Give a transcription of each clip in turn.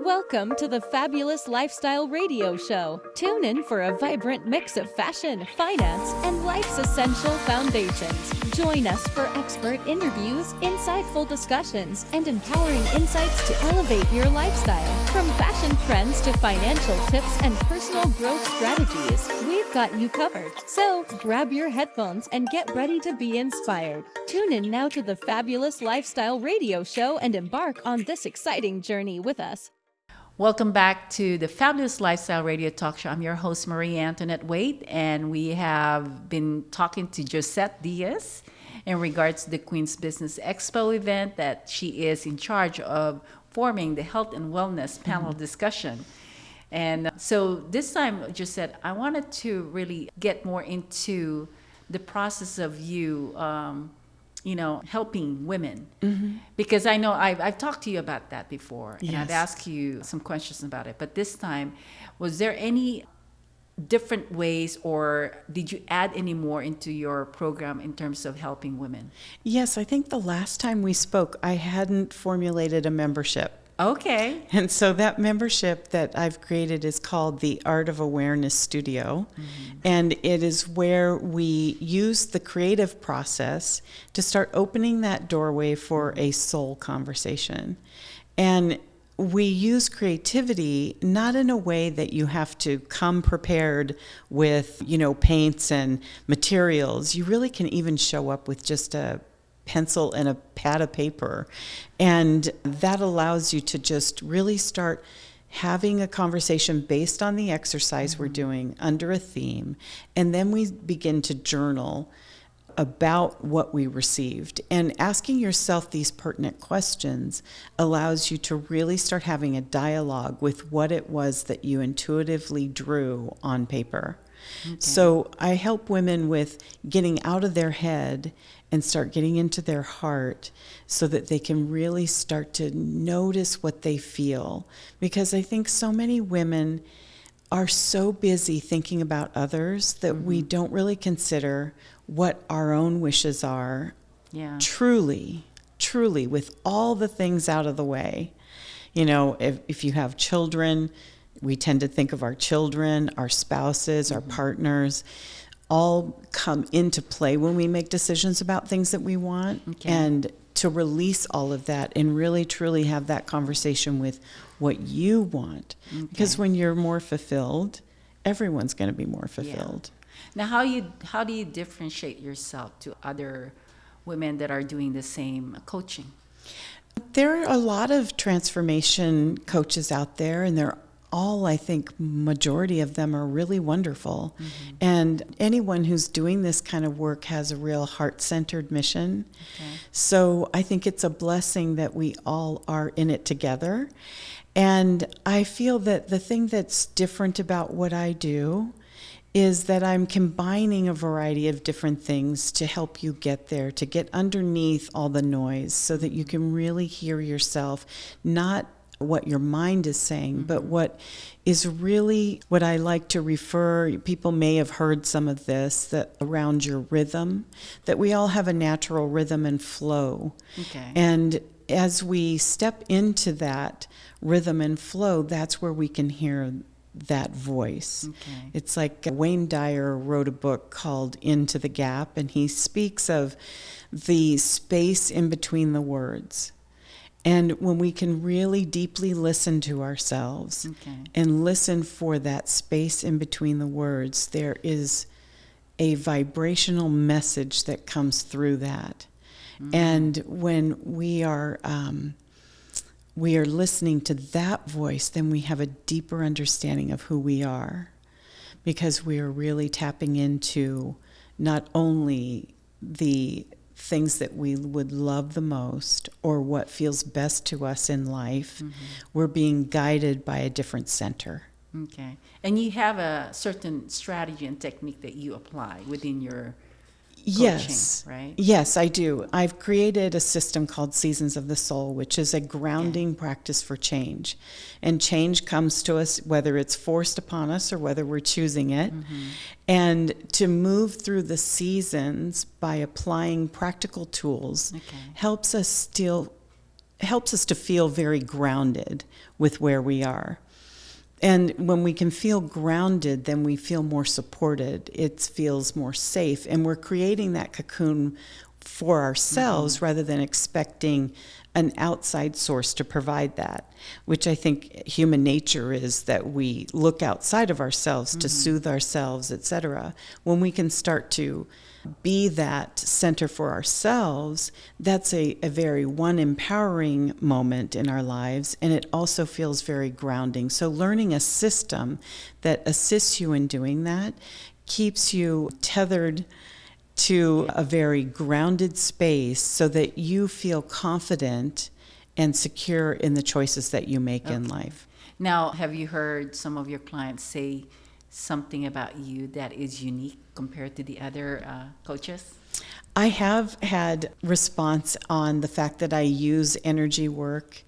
Welcome to the Fabulous Lifestyle Radio Show. Tune in for a vibrant mix of fashion, finance, and life's essential foundations. Join us for expert interviews, insightful discussions, and empowering insights to elevate your lifestyle. From fashion trends to financial tips and personal growth strategies, we've got you covered. So grab your headphones and get ready to be inspired. Tune in now to the Fabulous Lifestyle Radio Show and embark on this exciting journey with us. Welcome back to the Fabulous Lifestyle Radio Talk Show. I'm your host, Marie Antoinette Wade, and we have been talking to Josette Diaz in regards to the Queen's Business Expo event that she is in charge of forming the health and wellness panel discussion. And so this time, Josette, I wanted to really get more into the process of you helping women. Because I know I've talked to you about that before, and I've asked you some questions about it. But this time, was there any different ways, or did you add any more into your program in terms of helping women? Yes, I think the last time we spoke, I hadn't formulated a membership. Okay. And so that membership that I've created is called the Art of Awareness Studio. And it is where we use the creative process to start opening that doorway for a soul conversation. And we use creativity not in a way that you have to come prepared with, paints and materials. You really can even show up with just a pencil and a pad of paper. And that allows you to just really start having a conversation based on the exercise we're doing under a theme. And then we begin to journal about what we received. And asking yourself these pertinent questions allows you to really start having a dialogue with what it was that you intuitively drew on paper. Okay. So I help women with getting out of their head and start getting into their heart so that they can really start to notice what they feel. Because I think so many women are so busy thinking about others that we don't really consider what our own wishes are. Truly, with all the things out of the way. If you have children, we tend to think of our children, our spouses, our partners, all come into play when we make decisions about things that we want. And to release all of that and really truly have that conversation with what you want. Because when you're more fulfilled, everyone's going to be more fulfilled. Now, how do you differentiate yourself to other women that are doing the same coaching? There are a lot of transformation coaches out there, and they're all, I think, majority of them are really wonderful. And anyone who's doing this kind of work has a real heart-centered mission. So I think it's a blessing that we all are in it together. And I feel that the thing that's different about what I do is that I'm combining a variety of different things to help you get there, to get underneath all the noise so that you can really hear yourself, not what your mind is saying, but what is really what I like to refer, people may have heard some of this, that around your rhythm, that we all have a natural rhythm and flow. And as we step into that rhythm and flow, that's where we can hear that voice. It's like Wayne Dyer wrote a book called Into the Gap, and he speaks of the space in between the words. And when we can really deeply listen to ourselves and listen for that space in between the words, there is a vibrational message that comes through that. And when we are listening to that voice, then we have a deeper understanding of who we are, because we are really tapping into not only the things that we would love the most or what feels best to us in life, we're being guided by a different center. And you have a certain strategy and technique that you apply within your coaching, yes, right? Yes, I do. I've created a system called Seasons of the Soul, which is a grounding practice for change. And change comes to us whether it's forced upon us or whether we're choosing it. And to move through the seasons by applying practical tools helps us still helps us to feel very grounded with where we are. And when we can feel grounded, then we feel more supported. It feels more safe. And we're creating that cocoon for ourselves rather than expecting an outside source to provide that, which I think human nature is, that we look outside of ourselves to soothe ourselves, etc. When we can start to be that center for ourselves, that's a very empowering moment in our lives, and it also feels very grounding. So learning a system that assists you in doing that keeps you tethered to a very grounded space so that you feel confident and secure in the choices that you make in life. Now, have you heard some of your clients say something about you that is unique compared to the other coaches? I have had response on the fact that I use energy work,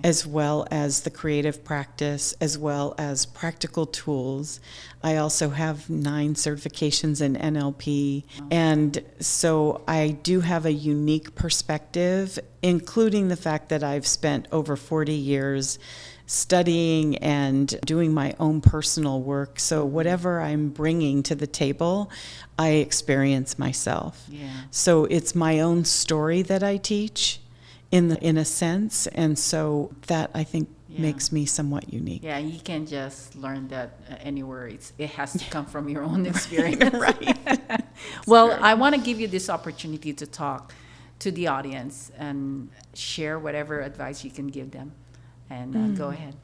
as well as the creative practice, as well as practical tools. I also have 9 certifications in NLP. And so I do have a unique perspective, including the fact that I've spent over 40 years studying and doing my own personal work. So whatever I'm bringing to the table, I experience myself. Yeah. So it's my own story that I teach in a sense, and so that I think makes me somewhat unique. Yeah, you can just learn that anywhere. It has to come from your own experience. Right. Well, I want to give you this opportunity to talk to the audience and share whatever advice you can give them. And go ahead.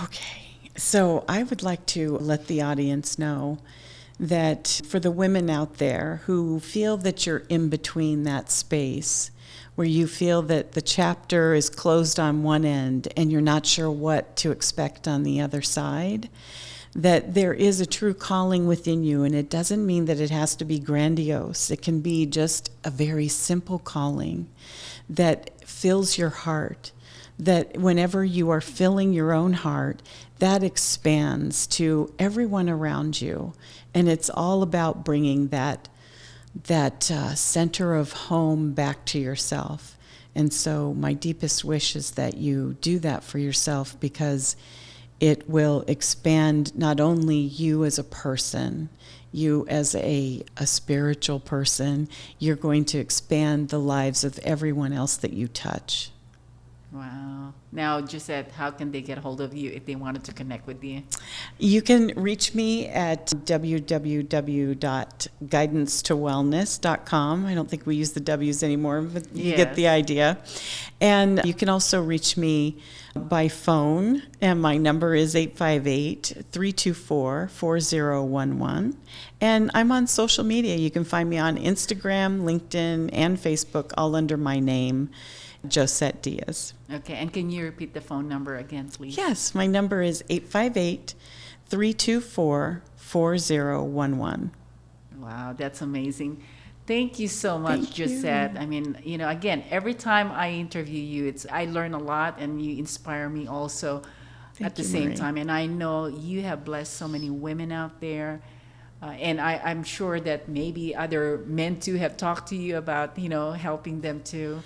Okay. So I would like to let the audience know that for the women out there who feel that you're in between that space, where you feel that the chapter is closed on one end and you're not sure what to expect on the other side, that there is a true calling within you, and it doesn't mean that it has to be grandiose. It can be just a very simple calling that fills your heart, that whenever you are filling your own heart, that expands to everyone around you. And it's all about bringing that center of home back to yourself. And so my deepest wish is that you do that for yourself, because it will expand not only you as a person, you as a spiritual person, you're going to expand the lives of everyone else that you touch. Wow. Now, Josette, how can they get a hold of you if they wanted to connect with you? You can reach me at www.guidancetowellness.com. I don't think we use the W's anymore, but you get the idea. And you can also reach me by phone, and my number is 858-324-4011. And I'm on social media. You can find me on Instagram, LinkedIn, and Facebook, all under my name, Josette Diaz. Okay, and can you repeat the phone number again, please? Yes, my number is 858-324-4011. Wow, that's amazing. Thank you so much, Thank Josette. you. I mean, again, every time I interview you, I learn a lot, and you inspire me also at the same time. And I know you have blessed so many women out there. And I'm sure that maybe other men too have talked to you about, helping them too.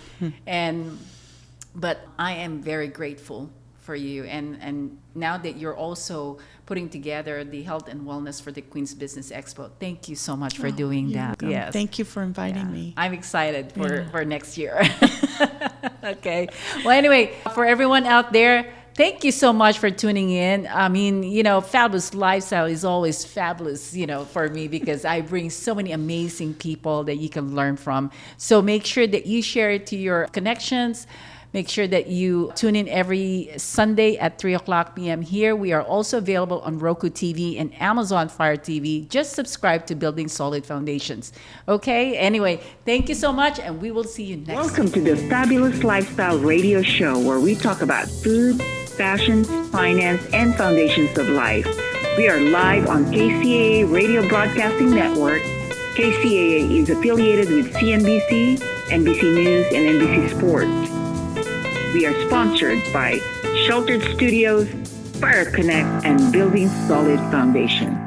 But I am very grateful for you. And now that you're also putting together the health and wellness for the Queen's Business Expo, thank you so much for doing that. Welcome. Yes. Thank you for inviting me. I'm excited for next year. Okay. Well, anyway, for everyone out there, thank you so much for tuning in. I mean, Fabulous Lifestyle is always fabulous, for me, because I bring so many amazing people that you can learn from. So make sure that you share it to your connections. Make sure that you tune in every Sunday at 3:00 p.m. here. We are also available on Roku TV and Amazon Fire TV. Just subscribe to Building Solid Foundations. Okay? Anyway, thank you so much, and we will see you next Welcome to the Fabulous Lifestyle Radio Show, where we talk about food, fashion, finance, and foundations of life. We are live on KCAA Radio Broadcasting Network. KCAA is affiliated with CNBC, NBC News, and NBC Sports. We are sponsored by Sheltered Studios, Fire Connect, and Building Solid Foundation.